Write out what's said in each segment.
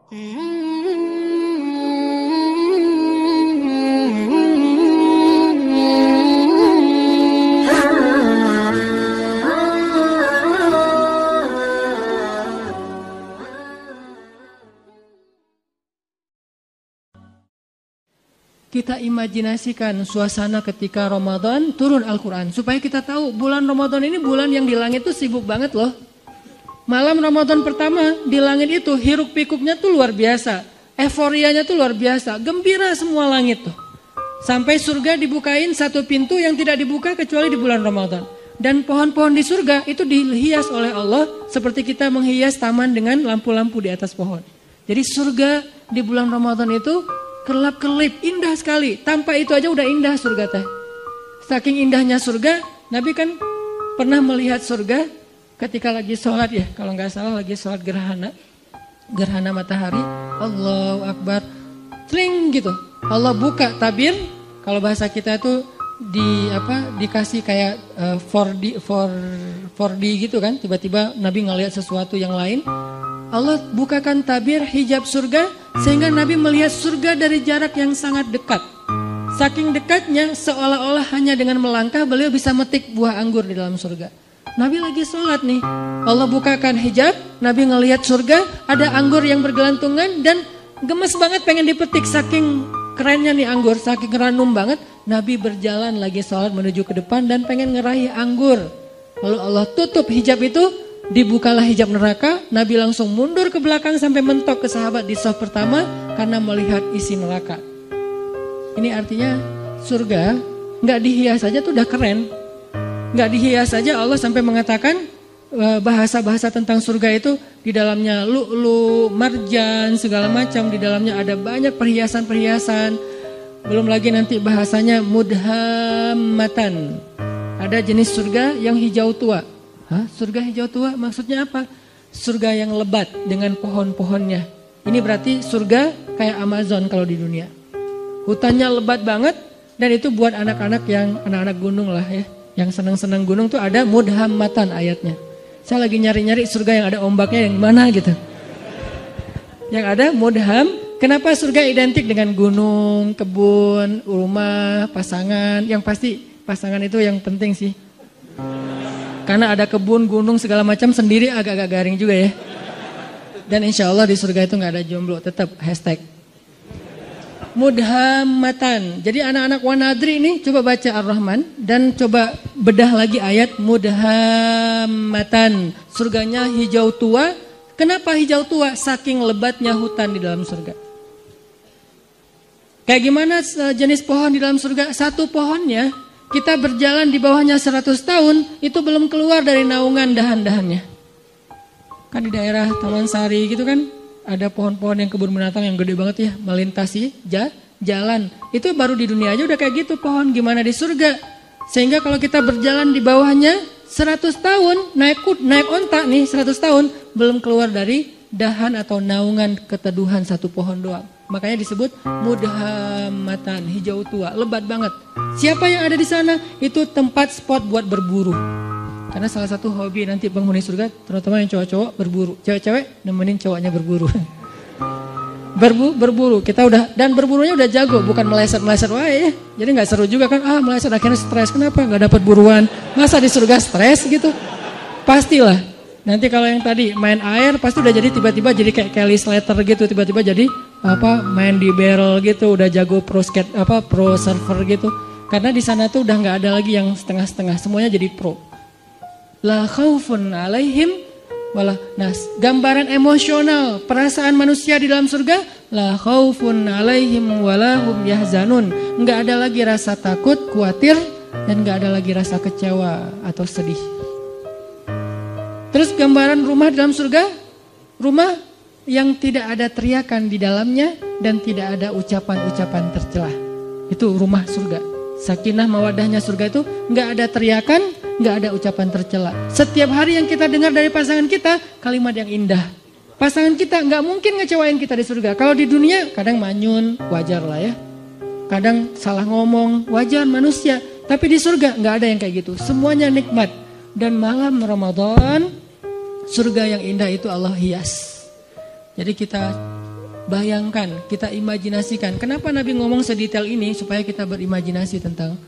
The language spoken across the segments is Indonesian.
Kita imajinasikan suasana ketika Ramadan turun Al-Quran. Supaya kita tahu bulan Ramadan ini bulan yang di langit itu sibuk banget loh. Malam Ramadan pertama di langit itu hiruk pikuknya tuh luar biasa. Euforianya tuh luar biasa. Gembira semua langit tuh. Sampai surga dibukain satu pintu yang tidak dibuka kecuali di bulan Ramadan. Dan pohon-pohon di surga itu dihias oleh Allah seperti kita menghias taman dengan lampu-lampu di atas pohon. Jadi surga di bulan Ramadan itu kelap-kelip, indah sekali. Tanpa itu aja udah indah surga teh. Saking indahnya surga, Nabi kan pernah melihat surga ketika lagi sholat ya. Kalau nggak salah lagi sholat gerhana matahari. Allahu Akbar, tling gitu. Allah buka tabir. Kalau bahasa kita itu dikasih kayak 4D gitu kan. Tiba-tiba Nabi ngelihat sesuatu yang lain. Allah bukakan tabir hijab surga sehingga Nabi melihat surga dari jarak yang sangat dekat. Saking dekatnya seolah-olah hanya dengan melangkah beliau bisa metik buah anggur di dalam surga. Nabi lagi sholat nih, Allah bukakan hijab, Nabi ngelihat surga, ada anggur yang bergelantungan dan gemes banget pengen dipetik saking kerennya nih anggur, saking ranum banget. Nabi berjalan lagi sholat menuju ke depan dan pengen ngeraih anggur. Lalu Allah tutup hijab itu. Dibukalah hijab neraka, Nabi langsung mundur ke belakang sampai mentok ke sahabat di shaf pertama karena melihat isi neraka. Ini artinya surga nggak dihias saja tuh udah keren. Nggak dihias saja Allah sampai mengatakan bahasa-bahasa tentang surga itu di dalamnya lu'lu, marjan, segala macam. Di dalamnya ada banyak perhiasan-perhiasan. Belum lagi nanti bahasanya mudhammatan. Ada jenis surga yang hijau tua. Surga hijau tua maksudnya apa? Surga yang lebat dengan pohon-pohonnya. Ini berarti surga kayak Amazon kalau di dunia. Hutannya lebat banget dan itu buat anak-anak yang anak-anak gunung lah ya. Yang senang-senang gunung tuh ada mudhammatan ayatnya. Saya lagi nyari-nyari surga yang ada ombaknya yang mana gitu. Yang ada mudham. Kenapa surga identik dengan gunung, kebun, rumah, pasangan? Yang pasti pasangan itu yang penting sih. Karena ada kebun, gunung, segala macam sendiri agak-agak garing juga ya. Dan insya Allah di surga itu gak ada jomblo, tetap hashtag. Mudhammatan. Jadi anak-anak wanadri ini coba baca Ar-Rahman dan coba bedah lagi ayat mudhammatan. Surganya hijau tua. Kenapa hijau tua? Saking lebatnya hutan di dalam surga. Kayak gimana jenis pohon di dalam surga? Satu pohonnya kita berjalan di bawahnya 100 tahun, itu belum keluar dari naungan dahan-dahannya. Kan di daerah Taman Sari gitu kan, ada pohon-pohon yang kebun binatang yang gede banget ya, melintasi jalan. Itu baru di dunia aja udah kayak gitu pohon, gimana di surga. Sehingga kalau kita berjalan di bawahnya 100 tahun, naik onta nih 100 tahun, belum keluar dari dahan atau naungan keteduhan satu pohon doang. Makanya disebut mudhammatan, hijau tua, lebat banget. Siapa yang ada di sana? Itu tempat spot buat berburu. Karena salah satu hobi nanti penghuni surga, terutama yang cowok-cowok berburu. Cewek-cewek nemenin cowoknya berburu. Berburu, kita udah, dan berburunya udah jago, bukan meleset-meleset wae ya. Jadi gak seru juga kan, meleset akhirnya stres. Kenapa? Gak dapat buruan. Masa di surga stres gitu? Pastilah. Nanti kalau yang tadi main air pasti udah jadi tiba-tiba jadi kayak Kelly Slater gitu, tiba-tiba jadi main di barrel gitu, udah jago pro surfer gitu. Karena di sana tuh udah nggak ada lagi yang setengah-setengah, semuanya jadi pro. La khaufun alaihim wala nas. Gambaran emosional perasaan manusia di dalam surga, la khaufun alaihim wala hum yahzanun. Nggak ada lagi rasa takut, khawatir, dan nggak ada lagi rasa kecewa atau sedih. Terus gambaran rumah dalam surga, rumah yang tidak ada teriakan di dalamnya dan tidak ada ucapan-ucapan tercela. Itu rumah surga. Sakinah mawadahnya surga itu nggak ada teriakan, nggak ada ucapan tercela. Setiap hari yang kita dengar dari pasangan kita, kalimat yang indah. Pasangan kita nggak mungkin ngecewain kita di surga. Kalau di dunia kadang manyun, wajar lah ya. Kadang salah ngomong, wajar manusia. Tapi di surga nggak ada yang kayak gitu. Semuanya nikmat. Dan malam Ramadan, surga yang indah itu Allah hias. Jadi kita bayangkan, kita imajinasikan. Kenapa Nabi ngomong sedetail ini? Supaya kita berimajinasi tentang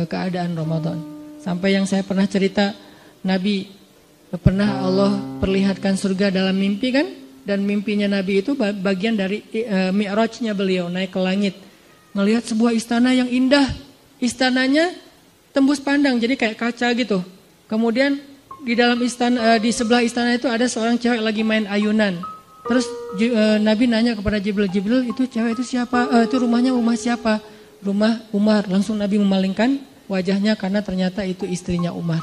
keadaan Ramadan. Sampai yang saya pernah cerita, Nabi pernah Allah perlihatkan surga dalam mimpi kan? Dan mimpinya Nabi itu bagian dari mi'rajnya beliau, naik ke langit. Ngelihat sebuah istana yang indah. Istananya tembus pandang, jadi kayak kaca gitu. Kemudian di dalam istana, di sebelah istana itu ada seorang cewek lagi main ayunan. Terus Nabi nanya kepada Jibril, Jibril itu cewek itu siapa? Itu rumah siapa? Rumah Umar. Langsung Nabi memalingkan wajahnya karena ternyata itu istrinya Umar.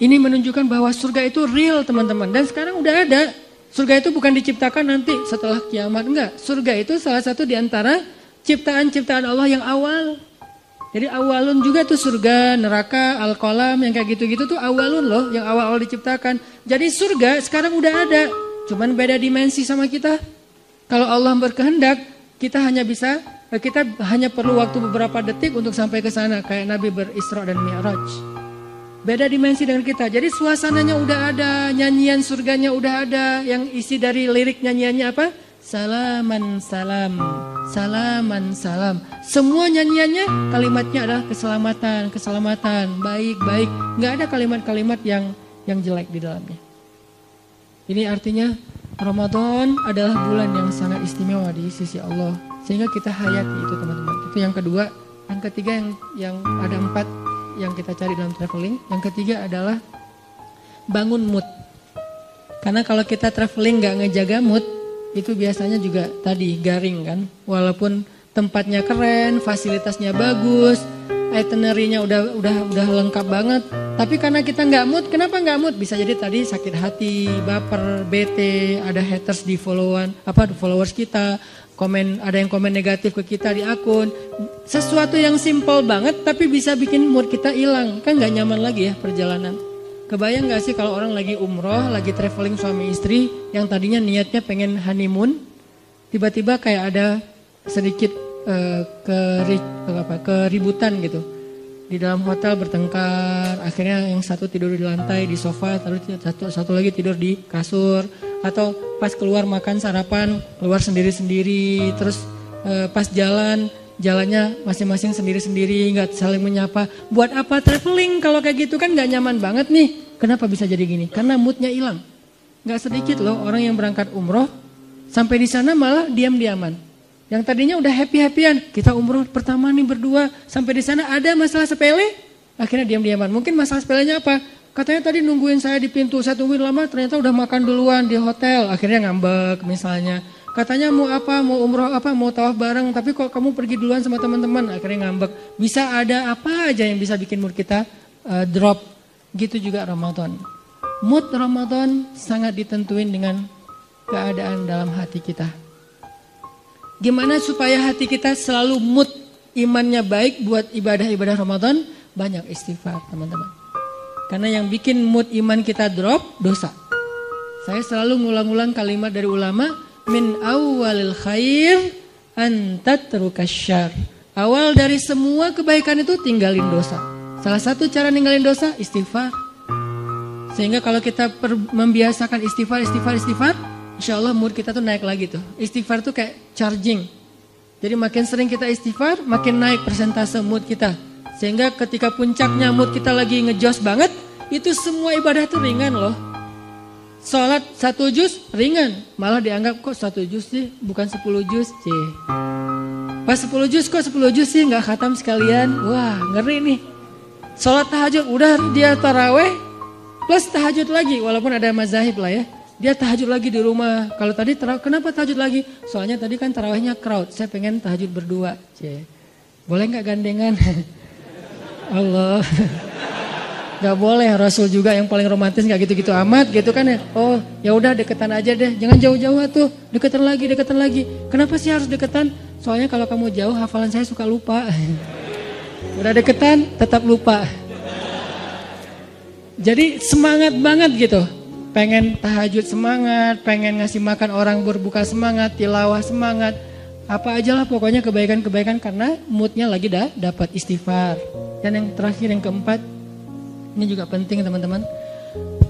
Ini menunjukkan bahwa surga itu real teman-teman. Dan sekarang udah ada. Surga itu bukan diciptakan nanti setelah kiamat. Enggak. Surga itu salah satu di antara ciptaan-ciptaan Allah yang awal. Jadi awalun juga tuh surga, neraka, al-qalam yang kayak gitu-gitu tuh awalun loh. Yang awal-awal diciptakan. Jadi surga sekarang udah ada. Cuman beda dimensi sama kita. Kalau Allah berkehendak, kita hanya perlu waktu beberapa detik untuk sampai ke sana. Kayak Nabi berisra dan mi'raj. Beda dimensi dengan kita. Jadi suasananya udah ada, nyanyian surganya udah ada. Yang isi dari lirik nyanyiannya apa? Salaman salam, salaman salam. Semua nyanyiannya kalimatnya adalah keselamatan, baik. Nggak ada kalimat-kalimat yang jelek di dalamnya. Ini artinya Ramadan adalah bulan yang sangat istimewa di sisi Allah. Sehingga kita hayati itu teman-teman. Itu yang kedua. Yang ketiga yang ada 4 yang kita cari dalam traveling. Yang ketiga adalah bangun mood. Karena kalau kita traveling gak ngejaga mood, itu biasanya juga tadi garing kan. Walaupun tempatnya keren, fasilitasnya bagus, itinerary-nya udah lengkap banget. Tapi karena kita nggak mood, kenapa nggak mood? Bisa jadi tadi sakit hati, baper, bete, ada haters di followers kita, ada yang komen negatif ke kita di akun. Sesuatu yang simple banget tapi bisa bikin mood kita hilang. Kan nggak nyaman lagi ya perjalanan. Kebayang nggak sih kalau orang lagi umroh, lagi traveling suami istri, yang tadinya niatnya pengen honeymoon, tiba-tiba kayak ada sedikit keributan gitu. Di dalam hotel bertengkar, akhirnya yang satu tidur di lantai di sofa, satu lagi tidur di kasur, atau pas keluar makan sarapan keluar sendiri-sendiri, terus pas jalannya masing-masing sendiri-sendiri, nggak saling menyapa. Buat apa traveling kalau kayak gitu, kan nggak nyaman banget nih. Kenapa bisa jadi gini? Karena moodnya hilang. Nggak sedikit loh orang yang berangkat umroh sampai di sana malah diam-diaman. Yang tadinya udah happy-happyan, kita umroh pertama nih berdua, sampai di sana ada masalah sepele, akhirnya diam-diaman. Mungkin masalah sepelenya apa? Katanya tadi nungguin saya di pintu, saya tungguin lama, ternyata udah makan duluan di hotel, akhirnya ngambek misalnya. Katanya mau umroh mau tawaf bareng, tapi kok kamu pergi duluan sama teman-teman, akhirnya ngambek. Bisa ada apa aja yang bisa bikin mood kita drop. Gitu juga Ramadan. Mood Ramadan sangat ditentuin dengan keadaan dalam hati kita. Gimana supaya hati kita selalu mood imannya baik buat ibadah-ibadah Ramadan? Banyak istighfar teman-teman. Karena yang bikin mood iman kita drop, dosa. Saya selalu ngulang-ulang kalimat dari ulama, min awalil khair antatrukas syarr. Awal dari semua kebaikan itu tinggalin dosa. Salah satu cara ninggalin dosa, istighfar. Sehingga kalau kita membiasakan istighfar, insya Allah mood kita tuh naik lagi tuh. Istighfar tuh kayak charging. Jadi makin sering kita istighfar, makin naik persentase mood kita. Sehingga ketika puncaknya mood kita lagi ngejos banget, itu semua ibadah tuh ringan loh. Sholat 1 juz ringan, malah dianggap kok 1 juz sih, bukan 10 juz sih. Pas 10 juz kok 10 juz sih nggak khatam sekalian, wah ngeri nih. Sholat tahajud udah dia taraweh plus tahajud lagi, walaupun ada mazahib lah ya. Dia tahajud lagi di rumah. Kalau tadi kenapa tahajud lagi? Soalnya tadi kan tarawihnya crowd. Saya pengen tahajud berdua. Boleh nggak gandengan? Allah. Gak boleh. Rasul juga yang paling romantis nggak gitu-gitu amat gitu kan ya. Oh ya udah deketan aja deh. Jangan jauh-jauh tuh. Deketan lagi. Kenapa sih harus deketan? Soalnya kalau kamu jauh hafalan saya suka lupa. Udah deketan tetap lupa. Jadi semangat banget gitu. Pengen tahajud semangat, pengen ngasih makan orang berbuka semangat, tilawah semangat, apa aja lah pokoknya kebaikan-kebaikan karena moodnya lagi dapat istighfar. Dan yang terakhir yang keempat, ini juga penting teman-teman.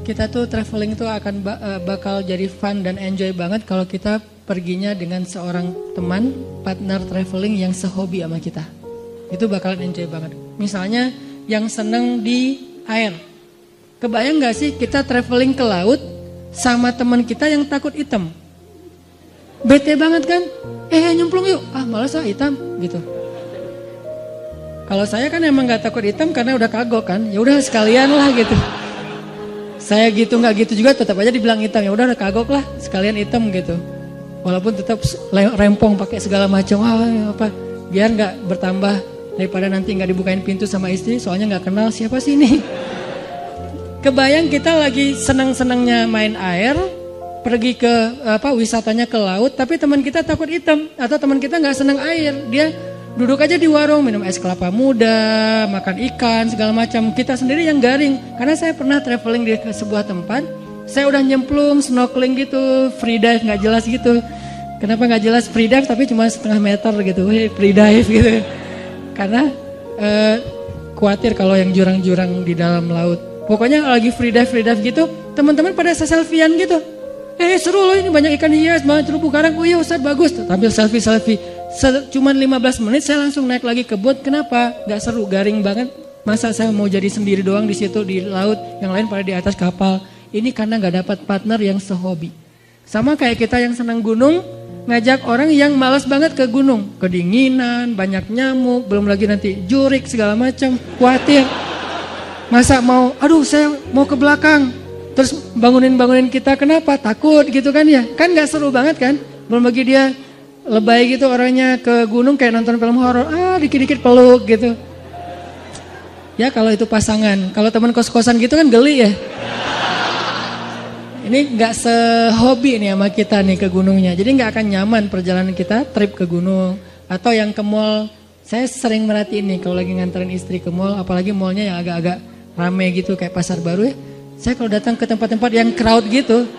Kita tuh traveling tuh akan bakal jadi fun dan enjoy banget kalau kita perginya dengan seorang teman, partner traveling yang sehobi sama kita. Itu bakalan enjoy banget. Misalnya yang seneng di air. Kebayang gak sih kita traveling ke laut sama teman kita yang takut hitam? Bete banget kan? Nyemplung yuk. Malas hitam gitu. Kalau saya kan emang gak takut hitam karena udah kagok kan. Ya udah sekalian lah gitu. Saya gitu nggak gitu juga tetap aja dibilang hitam, ya udah kagok lah sekalian hitam gitu. Walaupun tetap rempong pakai segala macam biar nggak bertambah daripada nanti nggak dibukain pintu sama istri soalnya nggak kenal siapa sih ini. Kebayang kita lagi senang-senangnya main air, pergi ke wisatanya ke laut, tapi teman kita takut hitam atau teman kita nggak senang air, dia duduk aja di warung minum es kelapa muda, makan ikan segala macam. Kita sendiri yang garing. Karena saya pernah traveling di sebuah tempat, saya udah nyemplung, snorkeling gitu, free dive nggak jelas gitu. Kenapa nggak jelas free dive tapi cuma setengah meter gitu, free dive gitu. Karena khawatir kalau yang jurang-jurang di dalam laut. Pokoknya lagi free dive gitu, teman-teman pada selfie-an gitu. Seru loh ini banyak ikan hias, banyak terumbu karang. Oh iya Ustaz bagus, tampil selfie. Cuman 15 menit saya langsung naik lagi ke boat. Kenapa? Gak seru, garing banget. Masa saya mau jadi sendiri doang di situ di laut, yang lain pada di atas kapal. Ini karena gak dapat partner yang sehobi. Sama kayak kita yang senang gunung, ngajak orang yang malas banget ke gunung. Kedinginan, banyak nyamuk, belum lagi nanti jurik segala macam, khawatir. Masa saya mau ke belakang. Terus bangunin kita, kenapa? Takut gitu kan ya. Kan gak seru banget kan. Belum lagi dia lebay gitu orangnya ke gunung kayak nonton film horor. Dikit-dikit peluk gitu. Ya kalau itu pasangan. Kalau teman kos-kosan gitu kan geli ya. Ini gak sehobi nih sama kita nih ke gunungnya. Jadi gak akan nyaman perjalanan kita trip ke gunung. Atau yang ke mall. Saya sering merhatiin nih kalau lagi nganterin istri ke mall. Apalagi mallnya yang agak-agak rame gitu kayak pasar baru ya. Saya kalau datang ke tempat-tempat yang crowd gitu,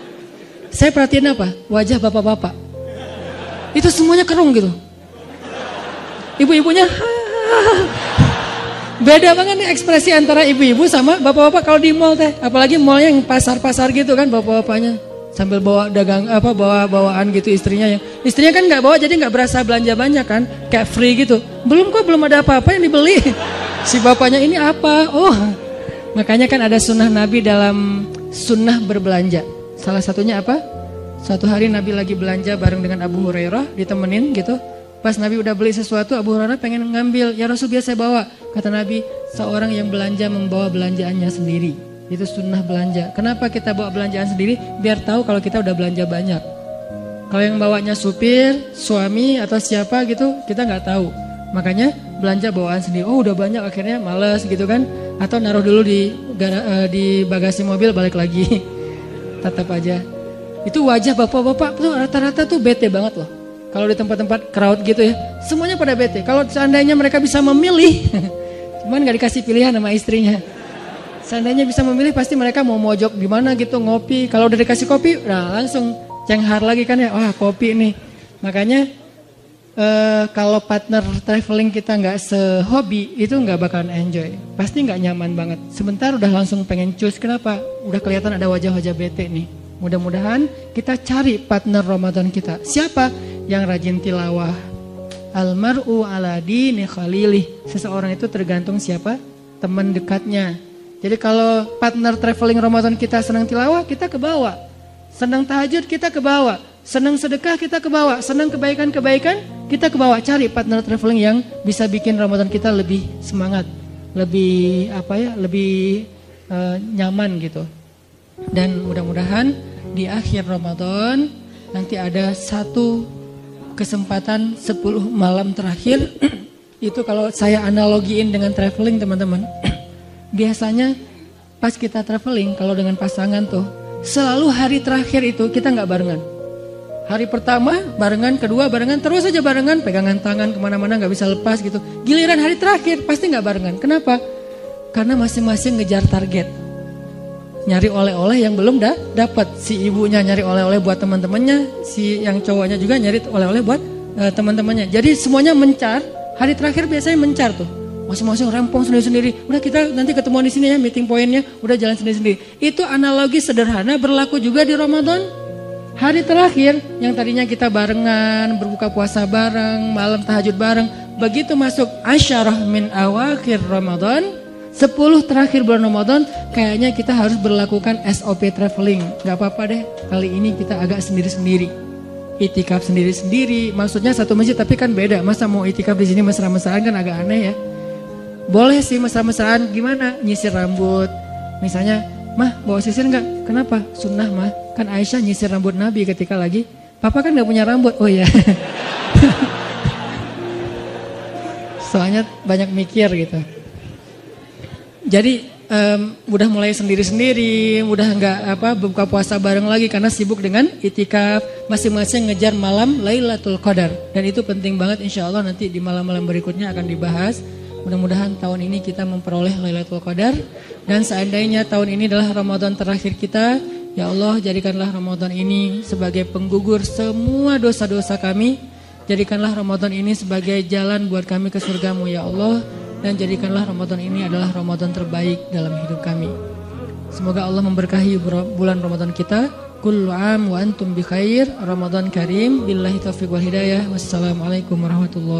saya perhatiin apa? Wajah bapak-bapak. Itu semuanya kerung gitu. Ibu-ibunya, beda banget nih ekspresi antara ibu-ibu sama bapak-bapak kalau di mall teh. Apalagi mallnya yang pasar-pasar gitu kan bapak-bapaknya. Sambil bawa bawa-bawaan gitu istrinya. Istrinya kan gak bawa jadi gak berasa belanja banyak kan. Kayak free gitu. Belum ada apa-apa yang dibeli. Si bapaknya ini apa? Makanya kan ada sunnah Nabi dalam sunnah berbelanja. Salah satunya apa? Suatu hari Nabi lagi belanja bareng dengan Abu Hurairah, ditemenin gitu. Pas Nabi udah beli sesuatu, Abu Hurairah pengen ngambil. Ya Rasul biasa bawa. Kata Nabi, seorang yang belanja membawa belanjaannya sendiri. Itu sunnah belanja. Kenapa kita bawa belanjaan sendiri? Biar tahu kalau kita udah belanja banyak. Kalau yang bawanya supir, suami atau siapa gitu, kita nggak tahu. Makanya belanja bawaan sendiri. Udah banyak akhirnya males gitu kan. Atau naruh dulu di bagasi mobil balik lagi. Tetap aja. Itu wajah bapak-bapak tuh rata-rata tuh bete banget loh. Kalau di tempat-tempat crowd gitu ya. Semuanya pada bete. Kalau seandainya mereka bisa memilih. Cuman gak dikasih pilihan sama istrinya. Seandainya bisa memilih pasti mereka mau mojok di mana gitu ngopi. Kalau udah dikasih kopi langsung cenghar lagi kan ya. Wah kopi nih. Makanya kalau partner traveling kita nggak sehobi itu nggak bakalan enjoy, pasti nggak nyaman banget. Sebentar udah langsung pengen cus. Kenapa? Udah kelihatan ada wajah-wajah bete nih. Mudah-mudahan kita cari partner Ramadan kita. Siapa yang rajin tilawah? Almar'u ala dini khalilih. Seseorang itu tergantung siapa teman dekatnya. Jadi kalau partner traveling Ramadan kita senang tilawah, kita ke bawah. Senang tahajud, kita ke bawah. Senang sedekah, kita ke bawah. Senang kebaikan-kebaikan, kita ke bawah. Cari partner traveling yang bisa bikin Ramadan kita lebih semangat, lebih lebih nyaman gitu. Dan mudah-mudahan di akhir Ramadan nanti ada satu kesempatan 10 malam terakhir. Itu kalau saya analogiin dengan traveling teman-teman. Biasanya pas kita traveling kalau dengan pasangan tuh selalu hari terakhir itu kita nggak barengan. Hari pertama barengan, kedua barengan, terus aja barengan, pegangan tangan kemana-mana nggak bisa lepas gitu. Giliran hari terakhir pasti nggak barengan. Kenapa? Karena masing-masing ngejar target. Nyari oleh-oleh yang belum dapat. Si ibunya nyari oleh-oleh buat teman-temannya, si yang cowoknya juga nyari oleh-oleh buat teman-temannya. Jadi semuanya mencar. Hari terakhir biasanya mencar tuh. Masing-masing rampung sendiri-sendiri. Udah kita nanti ketemuan di sini ya, meeting pointnya. Udah jalan sendiri-sendiri. Itu analogi sederhana berlaku juga di Ramadan. Hari terakhir yang tadinya kita barengan, berbuka puasa bareng, malam tahajud bareng, begitu masuk asyarah min awakhir Ramadan, 10 terakhir bulan Ramadan, kayaknya kita harus berlakukan SOP traveling. Gak apa-apa deh, kali ini kita agak sendiri-sendiri. Itikaf sendiri-sendiri, maksudnya satu masjid tapi kan beda. Masa mau itikaf di sini mesra-mesraan kan agak aneh ya. Boleh sih mesra-mesraan, gimana? Nyisir rambut. Misalnya, mah bawa sisir nggak? Kenapa? Sunnah mah. Kan Aisyah nyisir rambut Nabi ketika lagi, papa kan nggak punya rambut. Oh ya. Soalnya banyak mikir gitu. Jadi udah mulai sendiri-sendiri, udah nggak buka puasa bareng lagi karena sibuk dengan itikaf, masing-masing ngejar malam Lailatul Qadar. Dan itu penting banget, insya Allah nanti di malam-malam berikutnya akan dibahas. Mudah-mudahan tahun ini kita memperoleh Lailatul Qadar. Dan seandainya tahun ini adalah Ramadan terakhir kita, ya Allah jadikanlah Ramadan ini sebagai penggugur semua dosa-dosa kami. Jadikanlah Ramadan ini sebagai jalan buat kami ke surgamu ya Allah. Dan jadikanlah Ramadan ini adalah Ramadan terbaik dalam hidup kami. Semoga Allah memberkahi bulan Ramadan kita. Kullu am wa antum bi khair. Ramadan karim. Billahi taufiq wal hidayah. Wassalamualaikum warahmatullahi wabarakatuh.